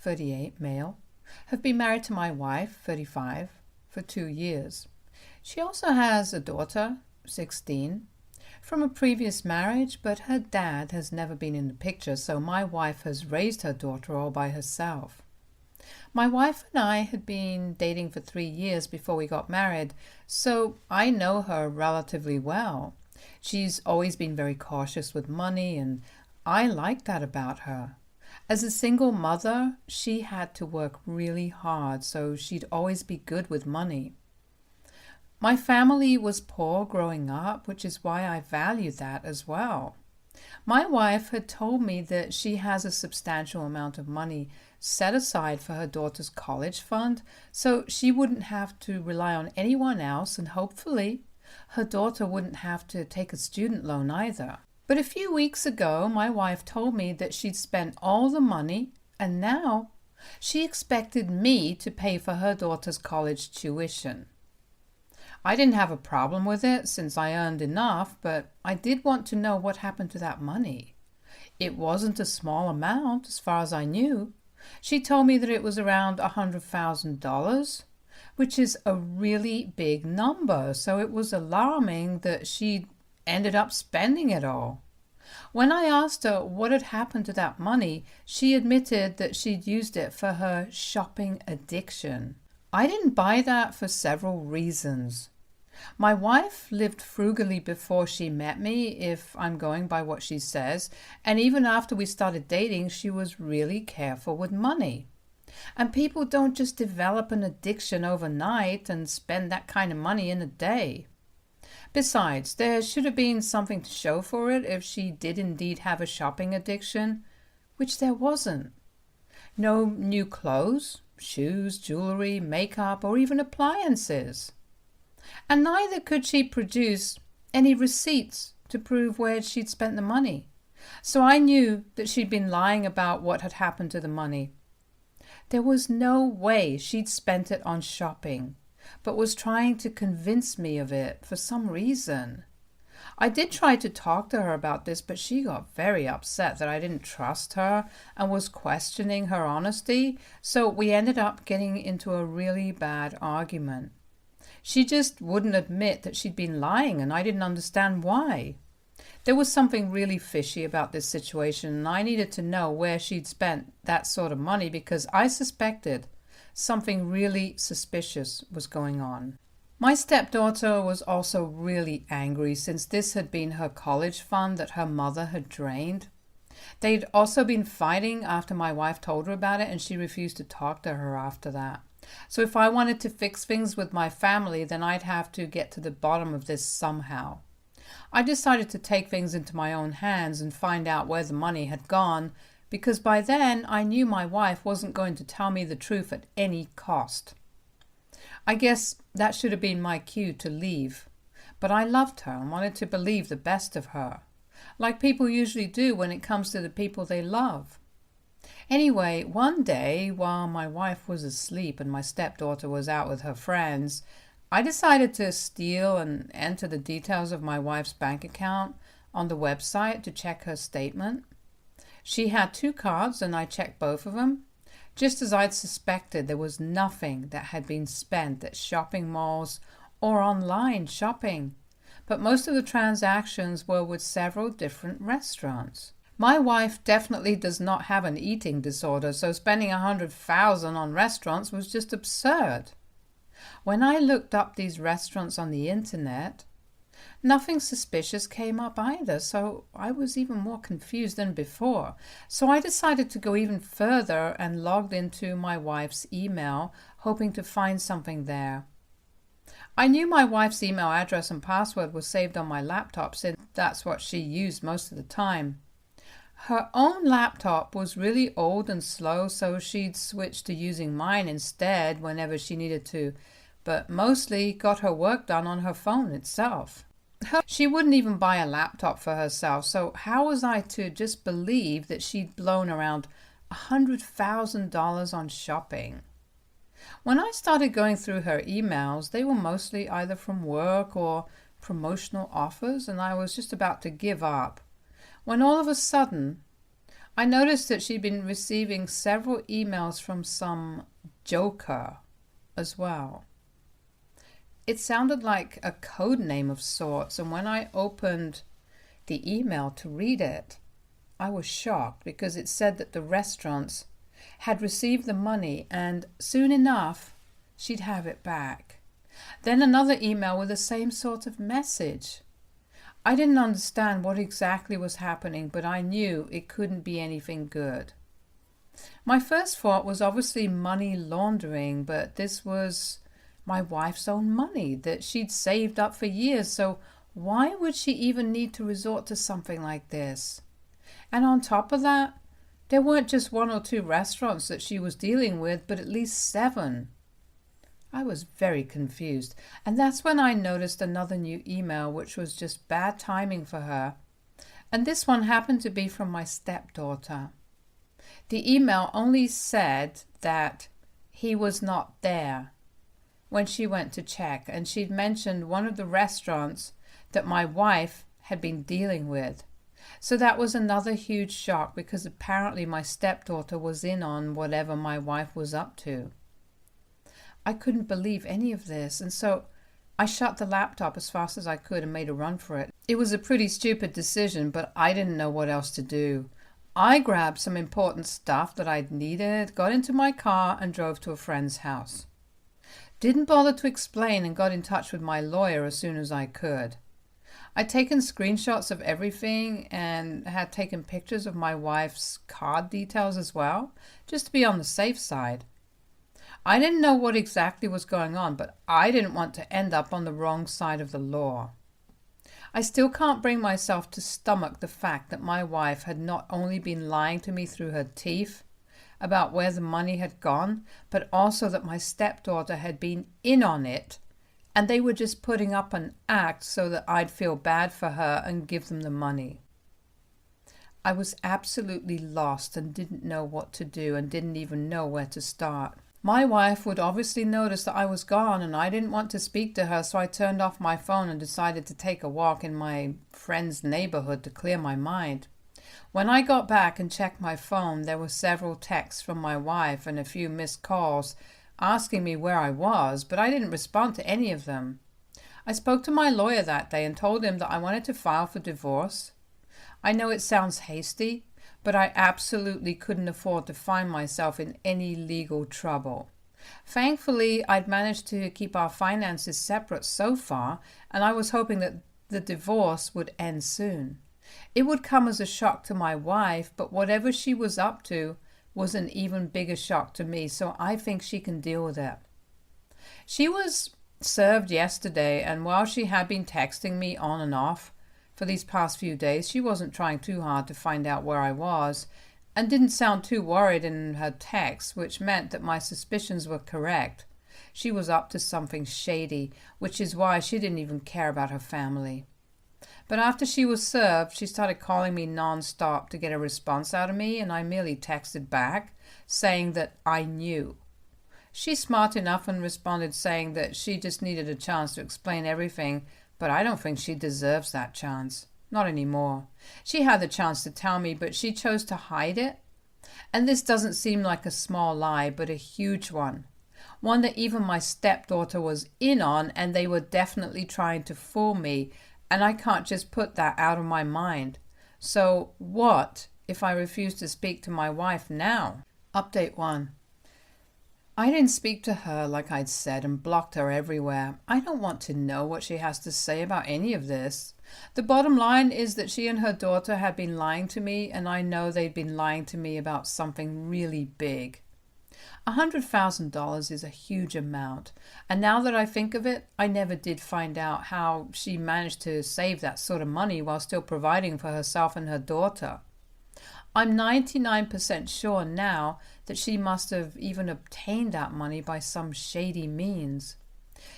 38, male, have been married to my wife, 35, for 2 years. She also has a daughter, 16, from a previous marriage, but her dad has never been in the picture, so my wife has raised her daughter all by herself. My wife and I had been dating for 3 years before we got married, so I know her relatively well. She's always been very cautious with money, and I like that about her. As a single mother, she had to work really hard, so she'd always be good with money. My family was poor growing up, which is why I value that as well. My wife had told me that she has a substantial amount of money set aside for her daughter's college fund, so she wouldn't have to rely on anyone else, and hopefully her daughter wouldn't have to take a student loan either. But a few weeks ago, my wife told me that she'd spent all the money, and now she expected me to pay for her daughter's college tuition. I didn't have a problem with it since I earned enough, but I did want to know what happened to that money. It wasn't a small amount as far as I knew. She told me that it was around $100,000, which is a really big number, so it was alarming that she'd ended up spending it all. When I asked her what had happened to that money, she admitted that she'd used it for her shopping addiction. I didn't buy that for several reasons. My wife lived frugally before she met me, if I'm going by what she says, and even after we started dating, she was really careful with money. And people don't just develop an addiction overnight and spend that kind of money in a day. Besides, there should have been something to show for it if she did indeed have a shopping addiction, which there wasn't. No new clothes, shoes, jewelry, makeup, or even appliances. And neither could she produce any receipts to prove where she'd spent the money. So I knew that she'd been lying about what had happened to the money. There was no way she'd spent it on shopping, but was trying to convince me of it for some reason. I did try to talk to her about this, but she got very upset that I didn't trust her and was questioning her honesty, so we ended up getting into a really bad argument. She just wouldn't admit that she'd been lying, and I didn't understand why. There was something really fishy about this situation, and I needed to know where she'd spent that sort of money because I suspected something really suspicious was going on. My stepdaughter was also really angry since this had been her college fund that her mother had drained. They'd also been fighting after my wife told her about it, and she refused to talk to her after that. So if I wanted to fix things with my family, then I'd have to get to the bottom of this somehow. I decided to take things into my own hands and find out where the money had gone, because by then I knew my wife wasn't going to tell me the truth at any cost. I guess that should have been my cue to leave, but I loved her and wanted to believe the best of her, like people usually do when it comes to the people they love. Anyway, one day, while my wife was asleep and my stepdaughter was out with her friends, I decided to steal and enter the details of my wife's bank account on the website to check her statement. She had 2 cards and I checked both of them. Just as I'd suspected, there was nothing that had been spent at shopping malls or online shopping, but most of the transactions were with several different restaurants. My wife definitely does not have an eating disorder, so spending $100,000 on restaurants was just absurd. When I looked up these restaurants on the internet, nothing suspicious came up either, so I was even more confused than before. So I decided to go even further and logged into my wife's email, hoping to find something there. I knew my wife's email address and password was saved on my laptop since that's what she used most of the time. Her own laptop was really old and slow, so she'd switched to using mine instead whenever she needed to, but mostly got her work done on her phone itself. She wouldn't even buy a laptop for herself, so how was I to just believe that she'd blown around $100,000 on shopping? When I started going through her emails, they were mostly either from work or promotional offers, and I was just about to give up, when all of a sudden I noticed that she'd been receiving several emails from some joker as well. It sounded like a code name of sorts, and when I opened the email to read it, I was shocked because it said that the restaurants had received the money and soon enough she'd have it back. Then another email with the same sort of message. I didn't understand what exactly was happening, but I knew it couldn't be anything good. My first thought was obviously money laundering, but this was my wife's own money that she'd saved up for years, so why would she even need to resort to something like this? And on top of that, there weren't just 1 or 2 restaurants that she was dealing with, but at least 7. I was very confused, and that's when I noticed another new email, which was just bad timing for her. And this one happened to be from my stepdaughter. The email only said that he was not there when she went to check, and she'd mentioned one of the restaurants that my wife had been dealing with. So that was another huge shock because apparently my stepdaughter was in on whatever my wife was up to. I couldn't believe any of this, and so I shut the laptop as fast as I could and made a run for it. It was a pretty stupid decision, but I didn't know what else to do. I grabbed some important stuff that I'd needed, got into my car, and drove to a friend's house. Didn't bother to explain and got in touch with my lawyer as soon as I could. I'd taken screenshots of everything and had taken pictures of my wife's card details as well, just to be on the safe side. I didn't know what exactly was going on, but I didn't want to end up on the wrong side of the law. I still can't bring myself to stomach the fact that my wife had not only been lying to me through her teeth about where the money had gone, but also that my stepdaughter had been in on it, and they were just putting up an act so that I'd feel bad for her and give them the money. I was absolutely lost and didn't know what to do and didn't even know where to start. My wife would obviously notice that I was gone and I didn't want to speak to her, so I turned off my phone and decided to take a walk in my friend's neighborhood to clear my mind. When I got back and checked my phone, there were several texts from my wife and a few missed calls asking me where I was, but I didn't respond to any of them. I spoke to my lawyer that day and told him that I wanted to file for divorce. I know it sounds hasty, but I absolutely couldn't afford to find myself in any legal trouble. Thankfully, I'd managed to keep our finances separate so far, and I was hoping that the divorce would end soon. It would come as a shock to my wife, but whatever she was up to was an even bigger shock to me, so I think she can deal with it. She was served yesterday, and while she had been texting me on and off for these past few days, she wasn't trying too hard to find out where I was and didn't sound too worried in her texts, which meant that my suspicions were correct. She was up to something shady, which is why she didn't even care about her family. But after she was served, she started calling me non-stop to get a response out of me, and I merely texted back, saying that I knew. She's smart enough and responded saying that she just needed a chance to explain everything, but I don't think she deserves that chance. Not anymore. She had the chance to tell me, but she chose to hide it. And this doesn't seem like a small lie, but a huge one. One that even my stepdaughter was in on, and they were definitely trying to fool me, and I can't just put that out of my mind. So what if I refuse to speak to my wife now? Update 1. I didn't speak to her like I'd said and blocked her everywhere. I don't want to know what she has to say about any of this. The bottom line is that she and her daughter had been lying to me, and I know they'd been lying to me about something really big. $100,000 is a huge amount, and now that I think of it, I never did find out how she managed to save that sort of money while still providing for herself and her daughter. I'm 99% sure now that she must have even obtained that money by some shady means.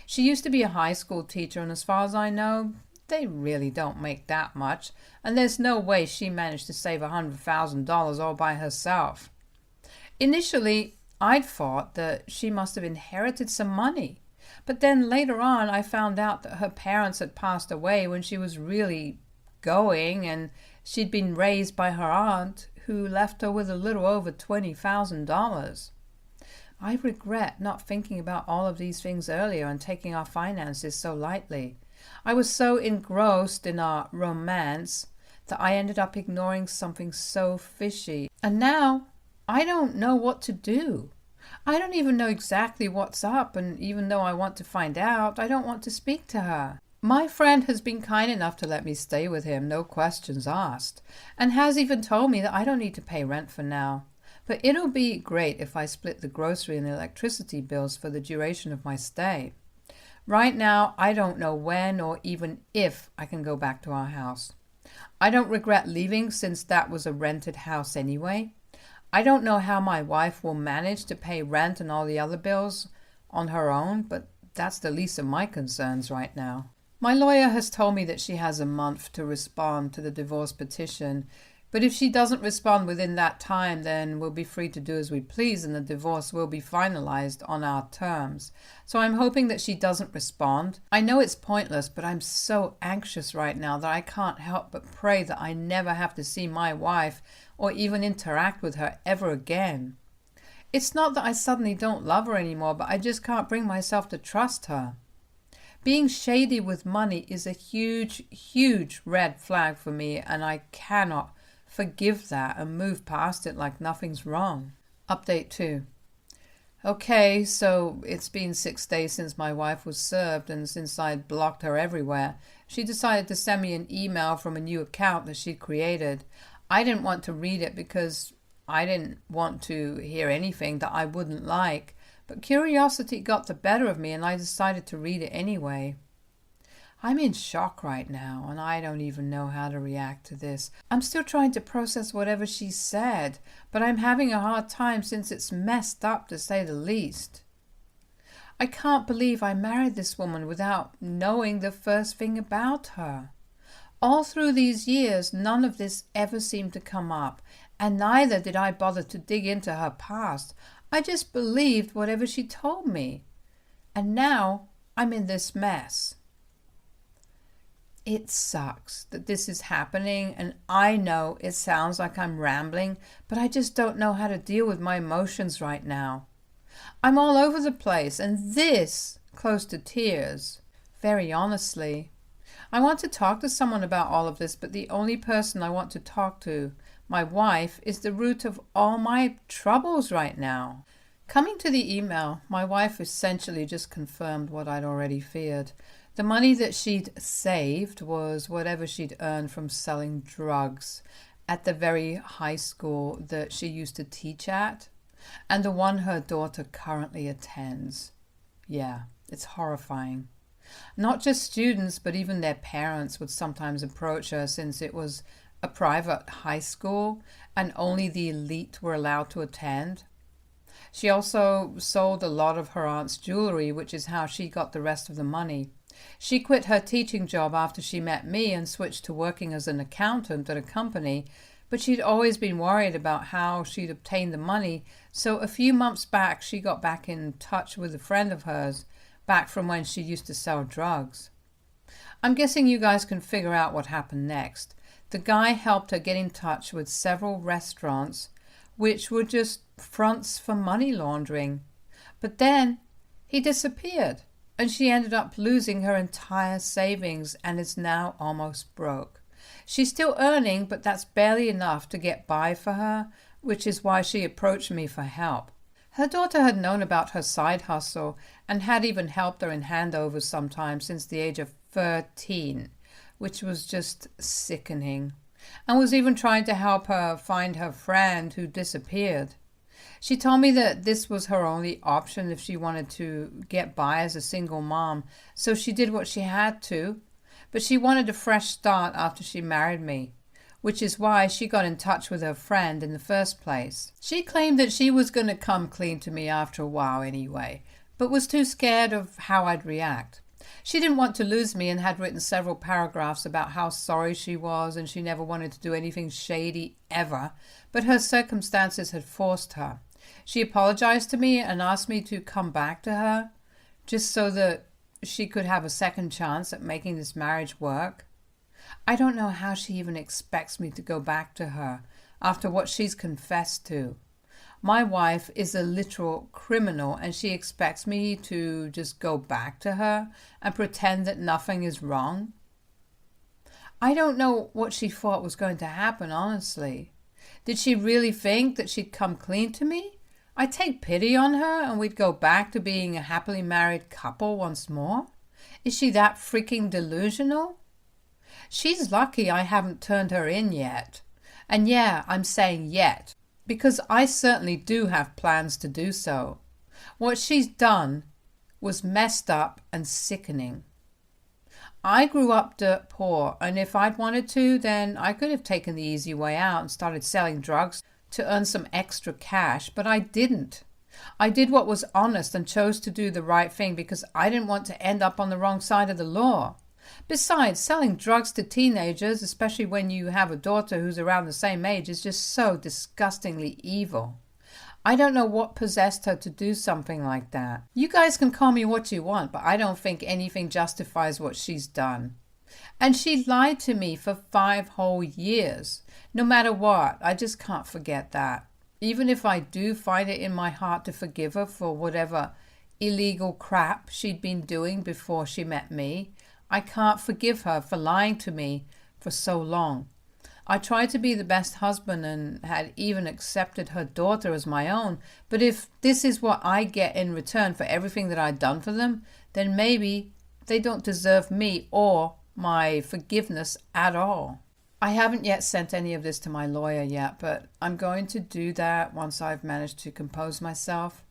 She used to be a high school teacher, and as far as I know, they really don't make that much, and there's no way she managed to save $100,000 all by herself. Initially, I'd thought that she must have inherited some money, but then later on I found out that her parents had passed away when she was really going, and she'd been raised by her aunt, who left her with a little over $20,000. I regret not thinking about all of these things earlier and taking our finances so lightly. I was so engrossed in our romance that I ended up ignoring something so fishy. And now I don't know what to do. I don't even know exactly what's up, and even though I want to find out, I don't want to speak to her. My friend has been kind enough to let me stay with him, no questions asked, and has even told me that I don't need to pay rent for now. But it'll be great if I split the grocery and electricity bills for the duration of my stay. Right now, I don't know when or even if I can go back to our house. I don't regret leaving since that was a rented house anyway. I don't know how my wife will manage to pay rent and all the other bills on her own, but that's the least of my concerns right now. My lawyer has told me that she has a month to respond to the divorce petition, but if she doesn't respond within that time, then we'll be free to do as we please and the divorce will be finalized on our terms. So I'm hoping that she doesn't respond. I know it's pointless, but I'm so anxious right now that I can't help but pray that I never have to see my wife or even interact with her ever again. It's not that I suddenly don't love her anymore, but I just can't bring myself to trust her. Being shady with money is a huge, huge red flag for me, and I cannot forgive that and move past it like nothing's wrong. Update 2. Okay, so it's been 6 days since my wife was served, and since I'd blocked her everywhere, she decided to send me an email from a new account that she created. I didn't want to read it because I didn't want to hear anything that I wouldn't like, but curiosity got the better of me and I decided to read it anyway. I'm in shock right now, and I don't even know how to react to this. I'm still trying to process whatever she said, but I'm having a hard time since it's messed up, to say the least. I can't believe I married this woman without knowing the first thing about her. All through these years, none of this ever seemed to come up, and neither did I bother to dig into her past. I just believed whatever she told me. And now I'm in this mess. It sucks that this is happening, and I know it sounds like I'm rambling, but I just don't know how to deal with my emotions right now. I'm all over the place, and this close to tears. Very honestly. I want to talk to someone about all of this, but the only person I want to talk to, my wife, is the root of all my troubles right now. Coming to the email, my wife essentially just confirmed what I'd already feared. The money that she'd saved was whatever she'd earned from selling drugs at the very high school that she used to teach at, and the one her daughter currently attends. Yeah, it's horrifying. Not just students, but even their parents would sometimes approach her, since it was a private high school and only the elite were allowed to attend. She also sold a lot of her aunt's jewelry, which is how she got the rest of the money. She quit her teaching job after she met me and switched to working as an accountant at a company, but she'd always been worried about how she'd obtained the money, so a few months back she got back in touch with a friend of hers, back from when she used to sell drugs. I'm guessing you guys can figure out what happened next. The guy helped her get in touch with several restaurants, which were just fronts for money laundering. But then he disappeared, and she ended up losing her entire savings and is now almost broke. She's still earning, but that's barely enough to get by for her, which is why she approached me for help. Her daughter had known about her side hustle and had even helped her in handovers sometimes since the age of 13, which was just sickening, and was even trying to help her find her friend who disappeared. She told me that this was her only option if she wanted to get by as a single mom, so she did what she had to, but she wanted a fresh start after she married me, which is why she got in touch with her friend in the first place. She claimed that she was going to come clean to me after a while anyway, but was too scared of how I'd react. She didn't want to lose me and had written several paragraphs about how sorry she was and she never wanted to do anything shady ever, but her circumstances had forced her. She apologized to me and asked me to come back to her, just so that she could have a second chance at making this marriage work. I don't know how she even expects me to go back to her. after what she's confessed to. My wife is a literal criminal, and she expects me to just go back to her and pretend that nothing is wrong. I don't know what she thought was going to happen, honestly. Did she really think that she'd come clean to me? I'd take pity on her and we'd go back to being a happily married couple once more? Is she that freaking delusional? She's lucky I haven't turned her in yet. And yeah, I'm saying yet, because I certainly do have plans to do so. What she's done was messed up and sickening. I grew up dirt poor, and if I'd wanted to, then I could have taken the easy way out and started selling drugs to earn some extra cash, but I didn't. I did what was honest and chose to do the right thing because I didn't want to end up on the wrong side of the law. Besides, selling drugs to teenagers, especially when you have a daughter who's around the same age, is just so disgustingly evil. I don't know what possessed her to do something like that. You guys can call me what you want, but I don't think anything justifies what she's done. And she lied to me for 5 whole years. No matter what, I just can't forget that. Even if I do find it in my heart to forgive her for whatever illegal crap she'd been doing before she met me, I can't forgive her for lying to me for so long. I tried to be the best husband and had even accepted her daughter as my own, but if this is what I get in return for everything that I'd done for them, then maybe they don't deserve me or my forgiveness at all. I haven't yet sent any of this to my lawyer yet, but I'm going to do that once I've managed to compose myself.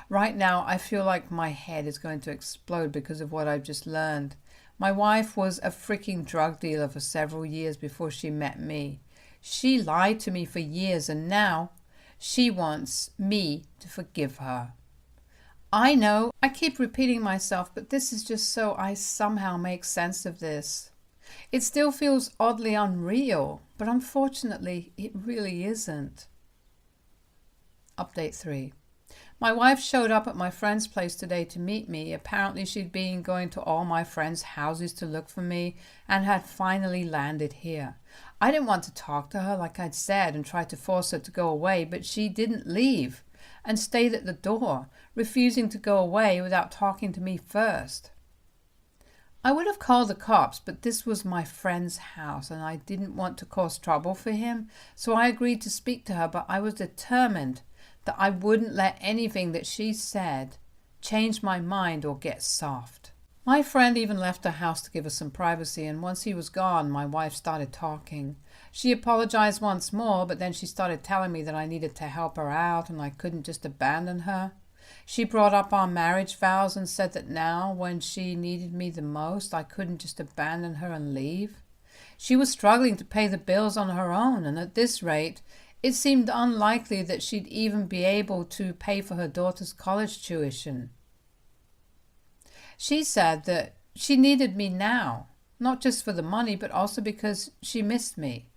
Right now, I feel like my head is going to explode because of what I've just learned. My wife was a freaking drug dealer for several years before she met me. She lied to me for years, and now she wants me to forgive her. I know, I keep repeating myself, but this is just so I somehow make sense of this. It still feels oddly unreal, but unfortunately it really isn't. Update 3. My wife showed up at my friend's place today to meet me. Apparently she'd been going to all my friends' houses to look for me and had finally landed here. I didn't want to talk to her like I'd said and tried to force her to go away, but she didn't leave and stayed at the door, refusing to go away without talking to me first. I would have called the cops, but this was my friend's house and I didn't want to cause trouble for him, so I agreed to speak to her, but I was determined that I wouldn't let anything that she said change my mind or get soft. My friend even left her house to give us some privacy, and once he was gone, my wife started talking. She apologized once more, but then she started telling me that I needed to help her out and I couldn't just abandon her. She brought up our marriage vows and said that now, when she needed me the most, I couldn't just abandon her and leave. She was struggling to pay the bills on her own, and at this rate, it seemed unlikely that she'd even be able to pay for her daughter's college tuition. She said that she needed me now, not just for the money, but also because she missed me.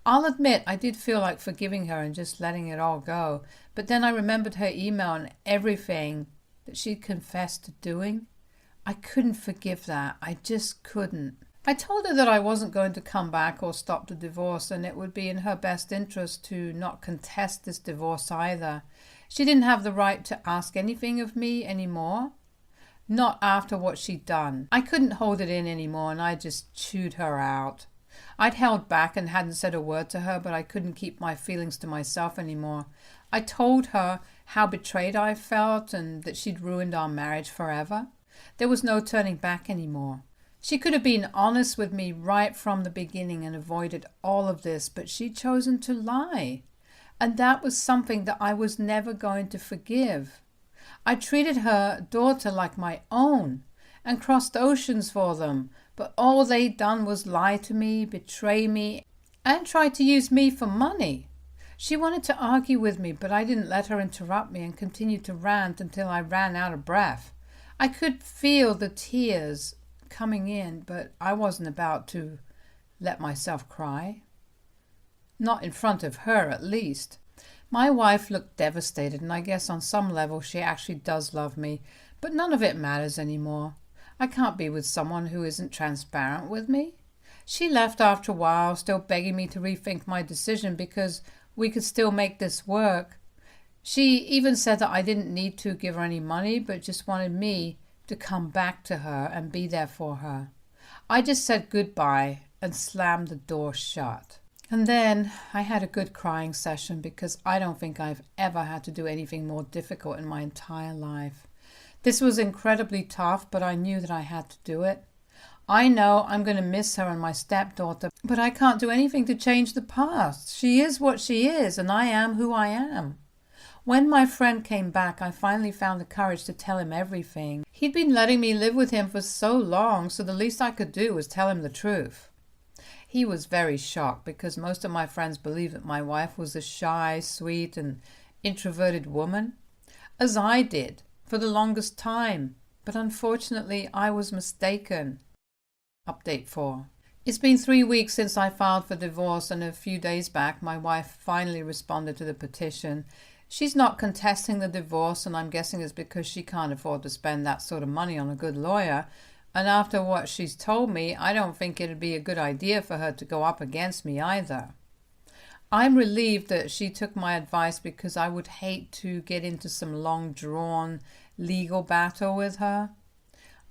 I'll admit I did feel like forgiving her and just letting it all go, but then I remembered her email and everything that she'd confessed to doing. I couldn't forgive that. I just couldn't. I told her that I wasn't going to come back or stop the divorce, and it would be in her best interest to not contest this divorce either. She didn't have the right to ask anything of me anymore. Not after what she'd done. I couldn't hold it in anymore, and I just chewed her out. I'd held back and hadn't said a word to her, but I couldn't keep my feelings to myself anymore. I told her how betrayed I felt and that she'd ruined our marriage forever. There was no turning back anymore. She could have been honest with me right from the beginning and avoided all of this, but she'd chosen to lie. And that was something that I was never going to forgive. I treated her daughter like my own and crossed oceans for them, but all they'd done was lie to me, betray me, and try to use me for money. She wanted to argue with me, but I didn't let her interrupt me and continued to rant until I ran out of breath. I could feel the tears coming in, but I wasn't about to let myself cry. Not in front of her, at least. My wife looked devastated, and I guess on some level she actually does love me, but none of it matters anymore. I can't be with someone who isn't transparent with me. She left after a while, still begging me to rethink my decision because we could still make this work. She even said that I didn't need to give her any money, but just wanted me to come back to her and be there for her. I just said goodbye and slammed the door shut. And then I had a good crying session because I don't think I've ever had to do anything more difficult in my entire life. This was incredibly tough, but I knew that I had to do it. I know I'm going to miss her and my stepdaughter, but I can't do anything to change the past. She is what she is, and I am who I am. When my friend came back, I finally found the courage to tell him everything. He'd been letting me live with him for so long, so the least I could do was tell him the truth. He was very shocked because most of my friends believed that my wife was a shy, sweet, and introverted woman, as I did for the longest time. But unfortunately, I was mistaken. Update 4. It's been 3 weeks since I filed for divorce, and a few days back, my wife finally responded to the petition. She's not contesting the divorce, and I'm guessing it's because she can't afford to spend that sort of money on a good lawyer. And after what she's told me, I don't think it'd be a good idea for her to go up against me either. I'm relieved that she took my advice because I would hate to get into some long-drawn legal battle with her.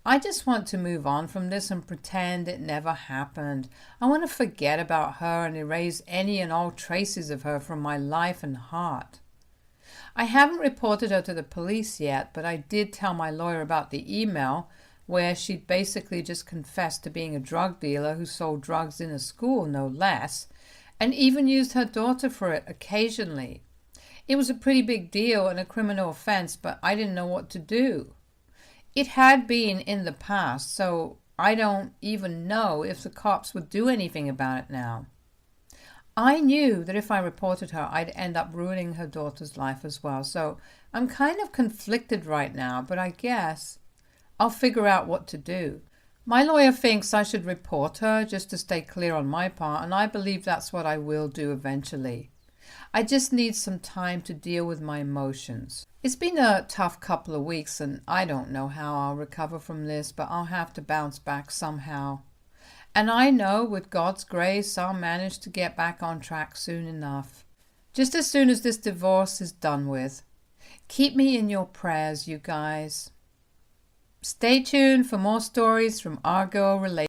I just want to move on from this and pretend it never happened. I want to forget about her and erase any and all traces of her from my life and heart. I haven't reported her to the police yet, but I did tell my lawyer about the email where she'd basically just confessed to being a drug dealer who sold drugs in a school, no less, and even used her daughter for it occasionally. It was a pretty big deal and a criminal offense, but I didn't know what to do. It had been in the past, so I don't even know if the cops would do anything about it now. I knew that if I reported her, I'd end up ruining her daughter's life as well, so I'm kind of conflicted right now, but I guess I'll figure out what to do. My lawyer thinks I should report her just to stay clear on my part, and I believe that's what I will do eventually. I just need some time to deal with my emotions. It's been a tough couple of weeks, and I don't know how I'll recover from this, but I'll have to bounce back somehow. And I know with God's grace, I'll manage to get back on track soon enough. Just as soon as this divorce is done with. Keep me in your prayers, you guys. Stay tuned for more stories from our girl relationships.